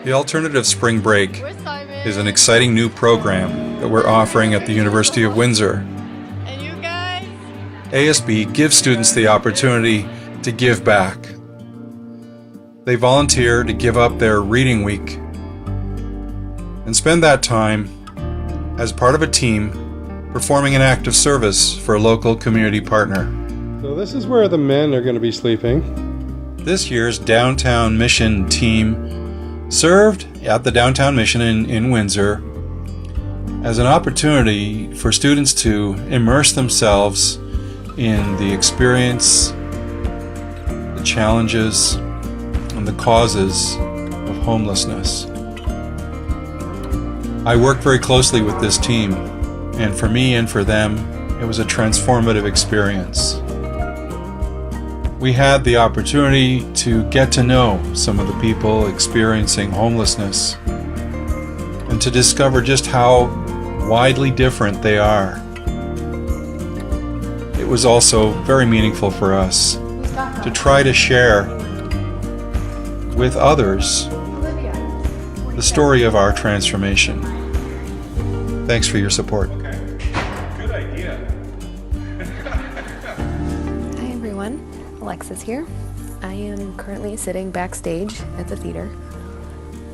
The Alternative Spring Break is an exciting new program that we're offering at the University of Windsor. And you guys? ASB gives students the opportunity to give back. They volunteer to give up their reading week and spend that time as part of a team performing an act of service for a local community partner. So this is where the men are going to be sleeping. This year's Downtown Mission team served at the Downtown Mission in Windsor as an opportunity for students to immerse themselves in the experience, the challenges, and the causes of homelessness. I worked very closely with this team, and for me and for them, it was a transformative experience. We had the opportunity to get to know some of the people experiencing homelessness and to discover just how widely different they are. It was also very meaningful for us to try to share with others the story of our transformation. Thanks for your support. Okay, good idea. Hi everyone, Alexis here. I am currently sitting backstage at the theater,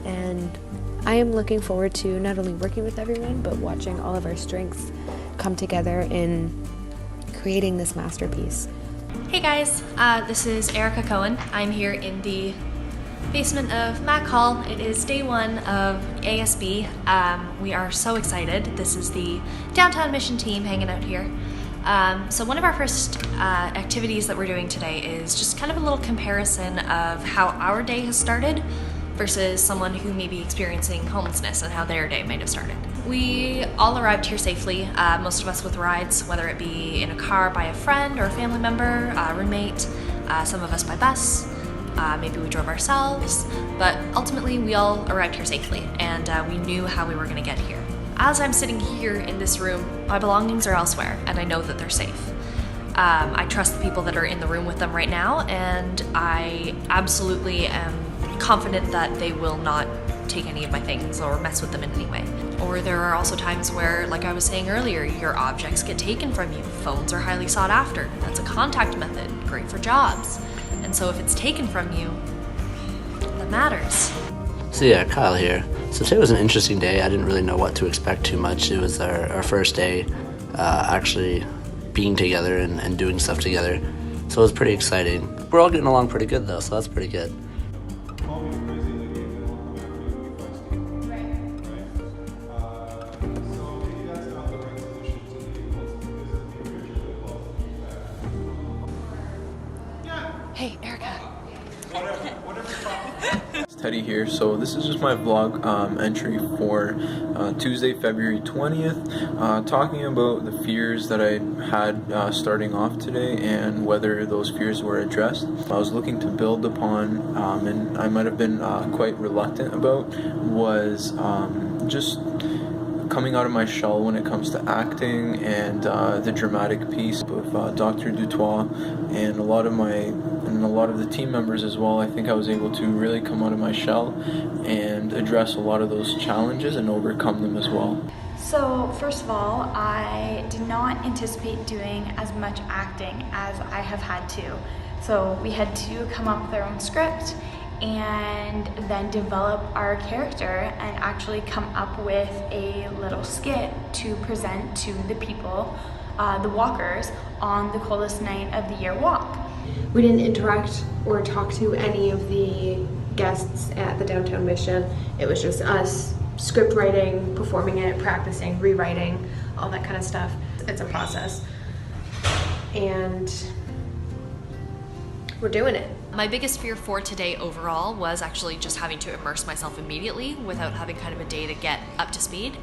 and I am looking forward to not only working with everyone, but watching all of our strengths come together in creating this masterpiece. Hey guys, this is Erica Cohen. I'm here in the basement of Mac Hall. It is day one of ASB. We are so excited. This is the Downtown Mission team hanging out here. So one of our first activities that we're doing today is just kind of a little comparison of how our day has started versus someone who may be experiencing homelessness and how their day might have started. We all arrived here safely, most of us with rides, whether it be in a car by a friend or a family member, a roommate, some of us by bus. Maybe we drove ourselves, but ultimately we all arrived here safely, and we knew how we were going to get here. As I'm sitting here in this room, my belongings are elsewhere, and I know that they're safe. I trust the people that are in the room with them right now, and I absolutely am confident that they will not take any of my things or mess with them in any way. Or there are also times where, like I was saying earlier, your objects get taken from you. Phones are highly sought after. That's a contact method, great for jobs. And so if it's taken from you, that matters. So yeah, Kyle here. So today was an interesting day. I didn't really know what to expect too much. It was our first day actually being together and doing stuff together. So it was pretty exciting. We're all getting along pretty good though, so that's pretty good. Hey, Erica. It's Teddy here. So this is just my vlog entry for Tuesday, February 20th, talking about the fears that I had starting off today and whether those fears were addressed. I was looking to build upon, and I might have been quite reluctant about, was just coming out of my shell when it comes to acting and the dramatic piece with Dr. Dutoit and a lot of the team members as well. I think I was able to really come out of my shell and address a lot of those challenges and overcome them as well. So first of all, I did not anticipate doing as much acting as I have had to. So we had to come up with our own script and then develop our character and actually come up with a little skit to present to the people, the walkers, on the coldest night of the year walk. We didn't interact or talk to any of the guests at the Downtown Mission. It was just us script writing, performing it, practicing, rewriting, all that kind of stuff. It's a process. And we're doing it. My biggest fear for today overall was actually just having to immerse myself immediately without having kind of a day to get up to speed.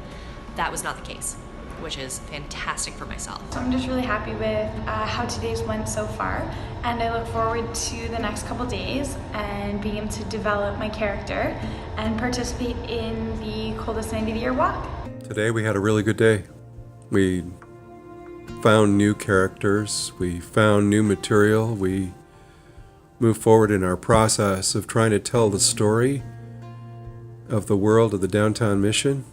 That was not the case, which is fantastic for myself. So I'm just really happy with how today's went so far, and I look forward to the next couple days and being able to develop my character and participate in the coldest night of the year walk. Today we had a really good day. We found new characters, we found new material, we moved forward in our process of trying to tell the story of the world of the downtown mission.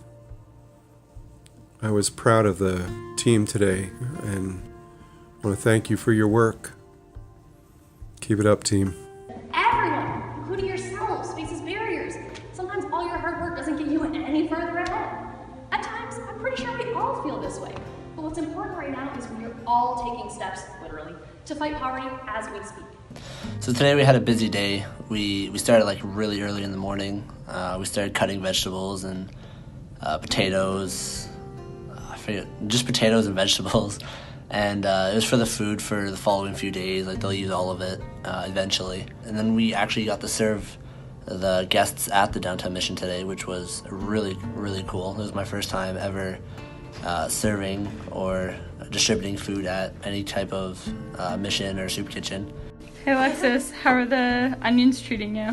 I was proud of the team today and I want to thank you for your work. Keep it up, team. Everyone, including yourselves, faces barriers. Sometimes all your hard work doesn't get you any further ahead. At times, I'm pretty sure we all feel this way. But what's important right now is we're all taking steps, literally, to fight poverty as we speak. So today we had a busy day. We started like really early in the morning. We started cutting vegetables and potatoes. I forget, just potatoes and vegetables. And it was for the food for the following few days. Like they'll use all of it eventually. And then we actually got to serve the guests at the downtown mission today, which was really, really cool. It was my first time ever serving or distributing food at any type of mission or soup kitchen. Hey Alexis, how are the onions treating you?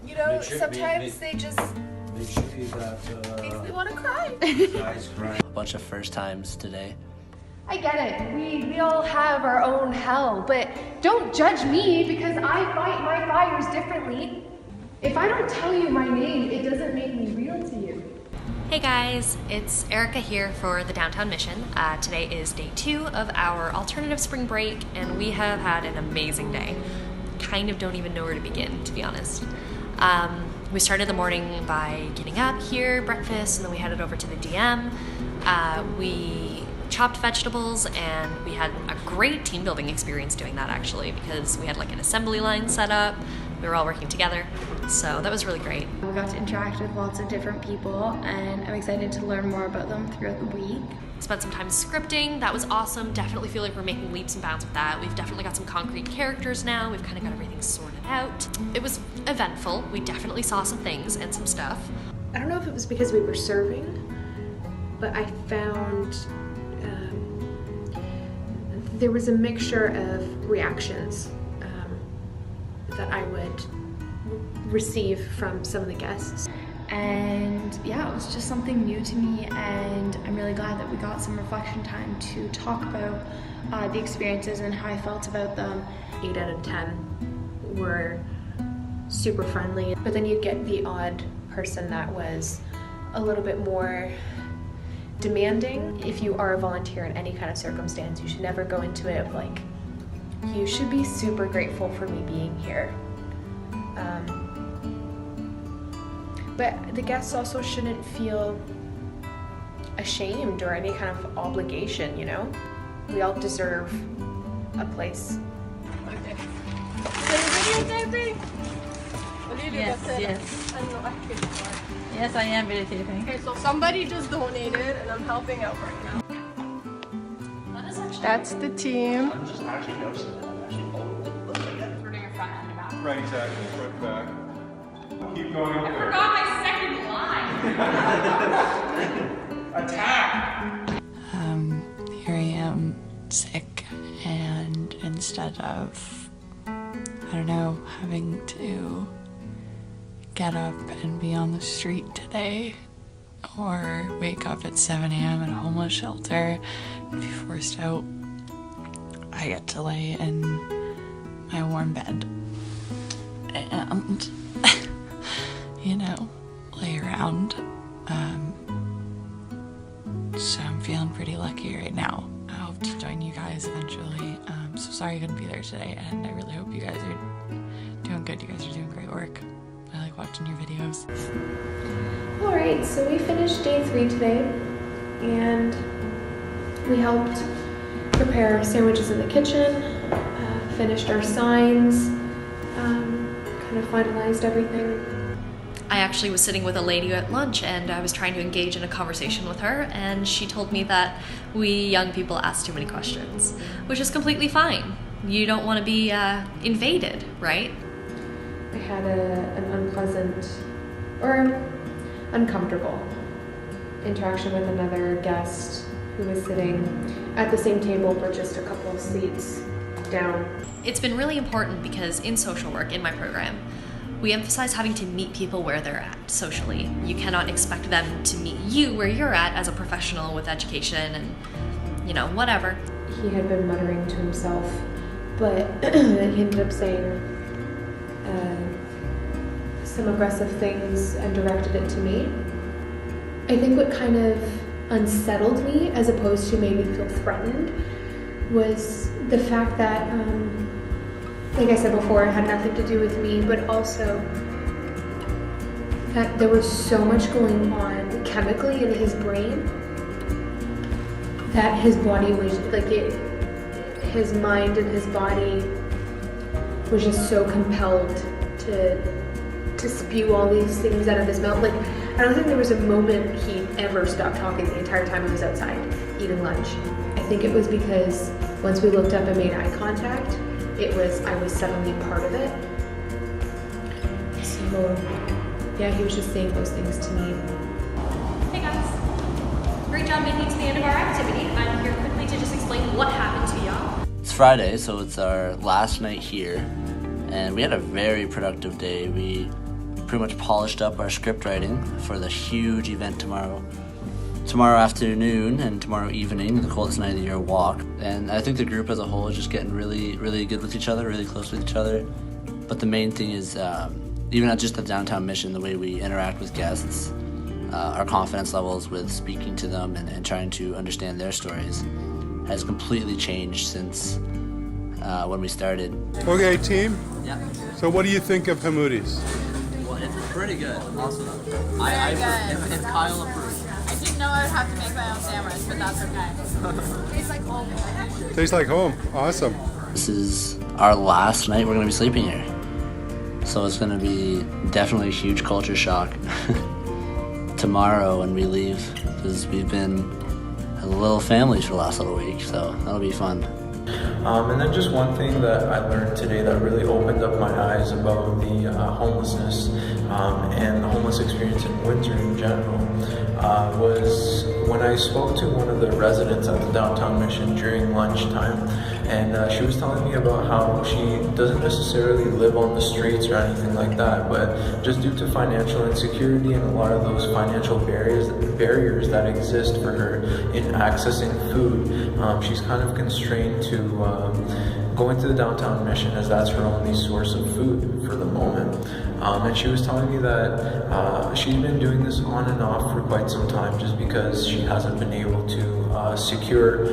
You know, sometimes they just makes me want to cry. A bunch of first times today. I get it. We all have our own hell, but don't judge me because I fight my fires differently. If I don't tell you my name, it doesn't make me real to you. Hey guys, it's Erica here for the Downtown Mission. Today is day 2 of our alternative spring break, and we have had an amazing day. Kind of don't even know where to begin, to be honest. We started the morning by getting up here, breakfast, and then we headed over to the DM. We chopped vegetables, and we had a great team building experience doing that actually, because we had like an assembly line set up. We were all working together, so that was really great. We got to interact with lots of different people, and I'm excited to learn more about them throughout the week. Spent some time scripting. That was awesome. Definitely feel like we're making leaps and bounds with that. We've definitely got some concrete characters now. We've kind of got everything sorted out. It was eventful. We definitely saw some things and some stuff. I don't know if it was because we were serving, but I found there was a mixture of reactions that I would receive from some of the guests. And yeah, it was just something new to me, and I'm really glad that we got some reflection time to talk about the experiences and how I felt about them. 8 out of 10 were super friendly, but then you'd get the odd person that was a little bit more demanding. If you are a volunteer in any kind of circumstance, you should never go into it of like, you should be super grateful for me being here. But the guests also shouldn't feel ashamed or any kind of obligation, you know? We all deserve a place. Okay. Yes. Yes, I am videotaping. Okay, so somebody just donated and I'm helping out right now. That's the team. I'm just actually noticing that. I'm actually Turning your front and back. Right, exactly. Front back. Keep going up there. Forgot my second line. Attack! Here I am, sick, and instead of, I don't know, having to get up and be on the street today, or wake up at 7 a.m. at a homeless shelter and be forced out, I get to lay in my warm bed and, you know, lay around. So I'm feeling pretty lucky right now. I hope to join you guys eventually. So sorry I couldn't be there today, and I really hope you guys are doing good. You guys are doing great work. I like watching your videos. Alright, so we finished day 3 today, and we helped prepare sandwiches in the kitchen, finished our signs, kind of finalized everything. I actually was sitting with a lady at lunch, and I was trying to engage in a conversation with her, and she told me that we young people ask too many questions, which is completely fine. You don't want to be invaded, right? I had an unpleasant or uncomfortable interaction with another guest who was sitting at the same table but just a couple of seats down. It's been really important because in social work, in my program, we emphasize having to meet people where they're at socially. You cannot expect them to meet you where you're at as a professional with education and, you know, whatever. He had been muttering to himself, but he ended up saying some aggressive things and directed it to me. I think what kind of unsettled me, as opposed to made me feel threatened, was the fact that, like I said before, it had nothing to do with me, but also that there was so much going on chemically in his brain that his body was like his mind and his body was just so compelled to spew all these things out of his mouth. Like, I don't think there was a moment he ever stopped talking the entire time he was outside eating lunch. I think it was because once we looked up and made eye contact, I was suddenly part of it. So yeah, he was just saying those things to me. Hey guys, great job making it to the end of our activity. I'm here quickly to just explain what happened to y'all. It's Friday, so it's our last night here, and we had a very productive day. We pretty much polished up our script writing for the huge event tomorrow. Tomorrow afternoon and tomorrow evening, the coldest night of the year walk. And I think the group as a whole is just getting really, really good with each other, really close with each other. But the main thing is, even at just the downtown mission, the way we interact with guests, our confidence levels with speaking to them and trying to understand their stories has completely changed since when we started. Okay, team. Yeah. So what do you think of Hammoudis? Well, it's pretty good. Awesome. If Kyle approves. I didn't know I would have to make my own sandwich, but that's okay. Tastes like home. Tastes like home. Awesome. This is our last night we're going to be sleeping here. So it's going to be definitely a huge culture shock tomorrow when we leave, because we've been a little family for the last little week, so that'll be fun. And then just one thing that I learned today that really opened up my eyes about the homelessness and the homeless experience in Windsor in general was when I spoke to one of the residents at the downtown mission during lunchtime, and she was telling me about how she doesn't necessarily live on the streets or anything like that, but just due to financial insecurity and a lot of those financial barriers that exist for her in accessing food, she's kind of constrained to go into the downtown mission, as that's her only source of food for the moment. And she was telling me that she's been doing this on and off for quite some time, just because she hasn't been able to secure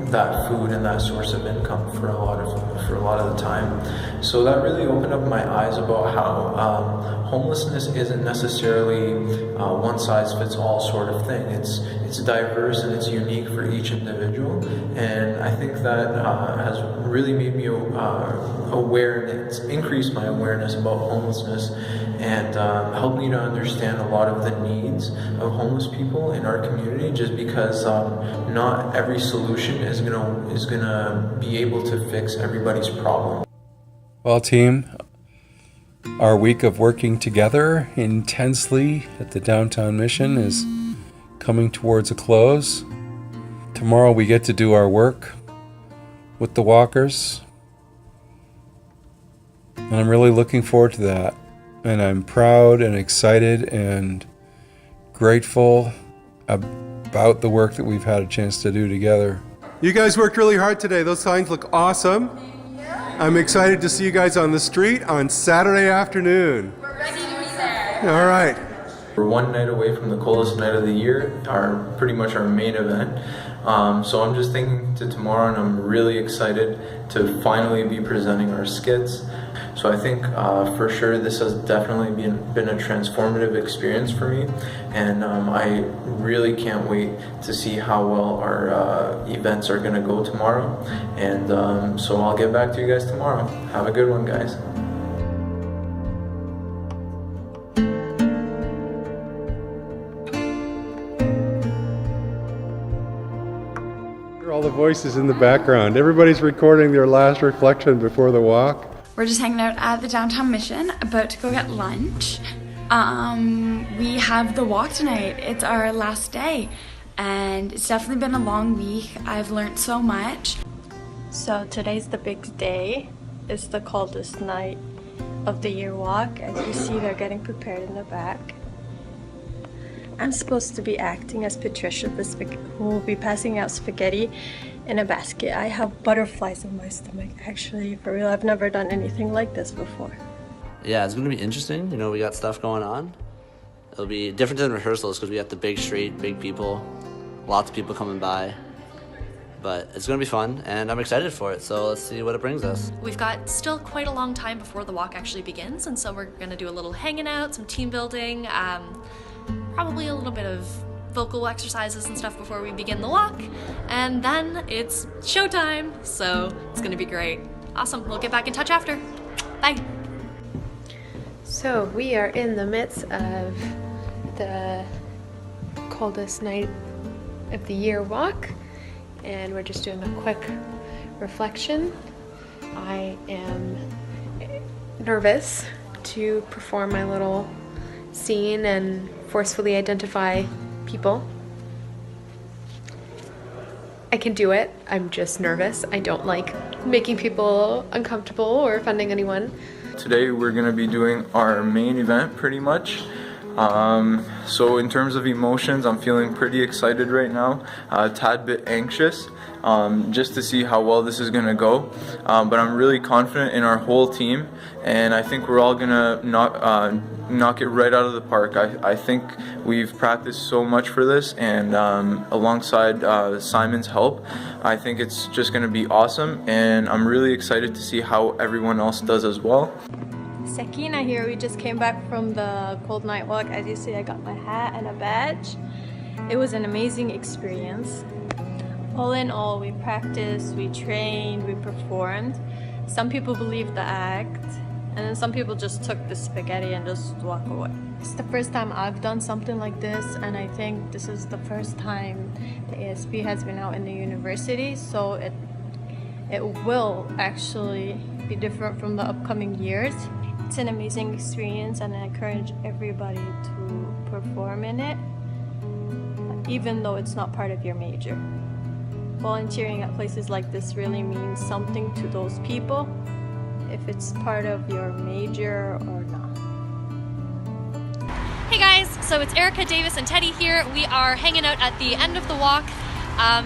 that food and that source of income for a lot of the time. So that really opened up my eyes about how homelessness isn't necessarily one size fits all sort of thing. It's diverse and it's unique for each individual, and I think that has really made me aware, and it's increased my awareness about homelessness, and helped me to understand a lot of the needs of homeless people in our community, just because not every solution is gonna be able to fix everybody's problem. Well, team, our week of working together intensely at the downtown mission is coming towards a close. Tomorrow we get to do our work with the walkers, and I'm really looking forward to that. And I'm proud and excited and grateful about the work that we've had a chance to do together. You guys worked really hard today. Those signs look awesome. I'm excited to see you guys on the street on Saturday afternoon. We're ready to be there. All right. We're one night away from the coldest night of the year, pretty much our main event. So I'm just thinking to tomorrow, and I'm really excited to finally be presenting our skits. So I think for sure this has definitely been a transformative experience for me, and I really can't wait to see how well our events are going to go tomorrow. And so I'll get back to you guys tomorrow. Have a good one, guys. All the voices in the background. Everybody's recording their last reflection before the walk. We're just hanging out at the downtown mission, about to go get lunch. We have the walk tonight. It's our last day, and it's definitely been a long week. I've learned so much. So today's the big day. It's the coldest night of the year walk. As you see, they're getting prepared in the back. I'm supposed to be acting as Patricia, who will be passing out spaghetti in a basket. I have butterflies in my stomach, actually, for real. I've never done anything like this before. Yeah, it's going to be interesting. You know, we got stuff going on. It'll be different than rehearsals because we have the big street, big people, lots of people coming by. But it's going to be fun, and I'm excited for it, so let's see what it brings us. We've got still quite a long time before the walk actually begins, and so we're going to do a little hanging out, some team building, probably a little bit of vocal exercises and stuff before we begin the walk, and then it's showtime, so it's going to be great. Awesome, we'll get back in touch after. Bye. So we are in the midst of the coldest night of the year walk, and we're just doing a quick reflection. I am nervous to perform my little scene and forcefully identify people. I can do it. I'm just nervous. I don't like making people uncomfortable or offending anyone. Today we're going to be doing our main event pretty much. So in terms of emotions, I'm feeling pretty excited right now, a tad bit anxious, just to see how well this is going to go, but I'm really confident in our whole team, and I think we're all going to knock it right out of the park. I think we've practiced so much for this, and alongside Simon's help, I think it's just going to be awesome, and I'm really excited to see how everyone else does as well. Sakina here. We just came back from the cold night walk. As you see, I got my hat and a badge. It was an amazing experience. All in all, we practiced, we trained, we performed. Some people believed the act, and then some people just took the spaghetti and just walk away. It's the first time I've done something like this, and I think this is the first time the ASB has been out in the university, so it will actually be different from the upcoming years. It's an amazing experience, and I encourage everybody to perform in it, even though it's not part of your major. Volunteering at places like this really means something to those people, if it's part of your major or not. Hey guys, so it's Erica, Davis, and Teddy here. We are hanging out at the end of the walk.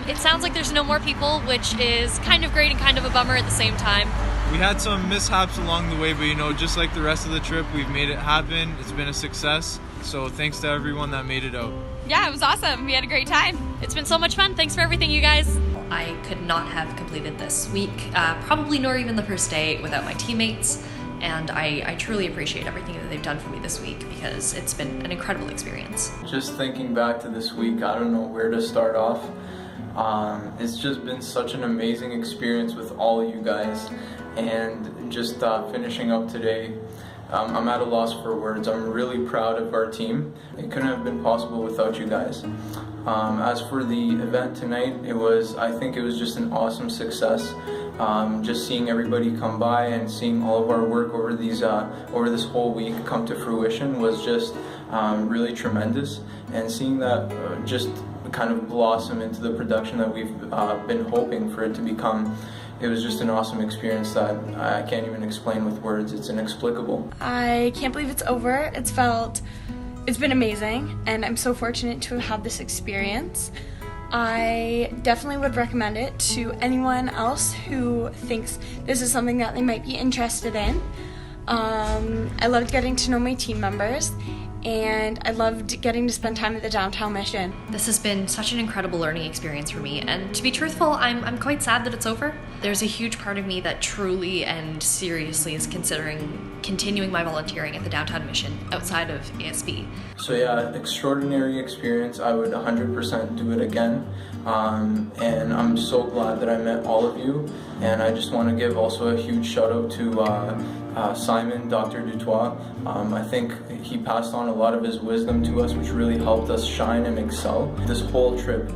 It sounds like there's no more people, which is kind of great and kind of a bummer at the same time. We had some mishaps along the way, but you know, just like the rest of the trip, we've made it happen. It's been a success. So thanks to everyone that made it out. Yeah, it was awesome. We had a great time. It's been so much fun. Thanks for everything, you guys. I could not have completed this week, probably nor even the first day, without my teammates. And I truly appreciate everything that they've done for me this week because it's been an incredible experience. Just thinking back to this week, I don't know where to start off. It's just been such an amazing experience with all you guys, and just finishing up today, I'm at a loss for words. I'm really proud of our team. It couldn't have been possible without you guys. As for the event tonight, I think it was just an awesome success. Just seeing everybody come by and seeing all of our work over this whole week come to fruition was just really tremendous, and seeing that just kind of blossom into the production that we've been hoping for it to become, it was just an awesome experience that I can't even explain with words. It's inexplicable. I can't believe it's over. It's been amazing, and I'm so fortunate to have had this experience. I definitely would recommend it to anyone else who thinks this is something that they might be interested in. I loved getting to know my team members, and I loved getting to spend time at the downtown mission. This has been such an incredible learning experience for me, and to be truthful, I'm quite sad that it's over. There's a huge part of me that truly and seriously is considering continuing my volunteering at the downtown mission outside of ASB. So yeah, extraordinary experience. I would 100% do it again, and I'm so glad that I met all of you, and I just want to give also a huge shout out to Simon, Dr. Dutoit. I think he passed on a lot of his wisdom to us, which really helped us shine and excel. This whole trip,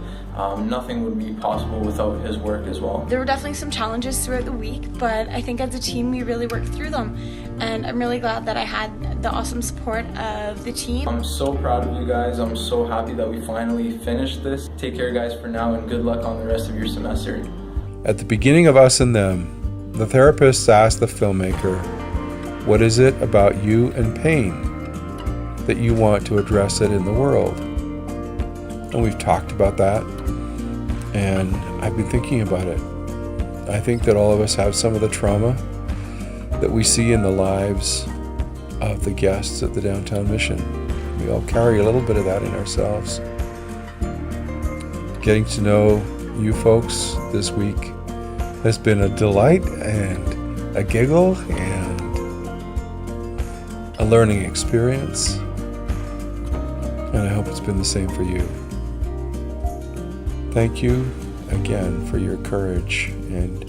nothing would be possible without his work as well. There were definitely some challenges throughout the week, but I think as a team we really worked through them, and I'm really glad that I had the awesome support of the team. I'm so proud of you guys. I'm so happy that we finally finished this. Take care guys for now, and good luck on the rest of your semester. At the beginning of Us and Them, the therapists asked the filmmaker, what is it about you and pain that you want to address it in the world? and we've talked about that, and I've been thinking about it. I think that all of us have some of the trauma that we see in the lives of the guests at the Downtown Mission. We all carry a little bit of that in ourselves. Getting to know you folks this week has been a delight and a giggle and a learning experience, and I hope it's been the same for you. Thank you again for your courage and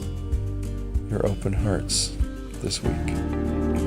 your open hearts this week.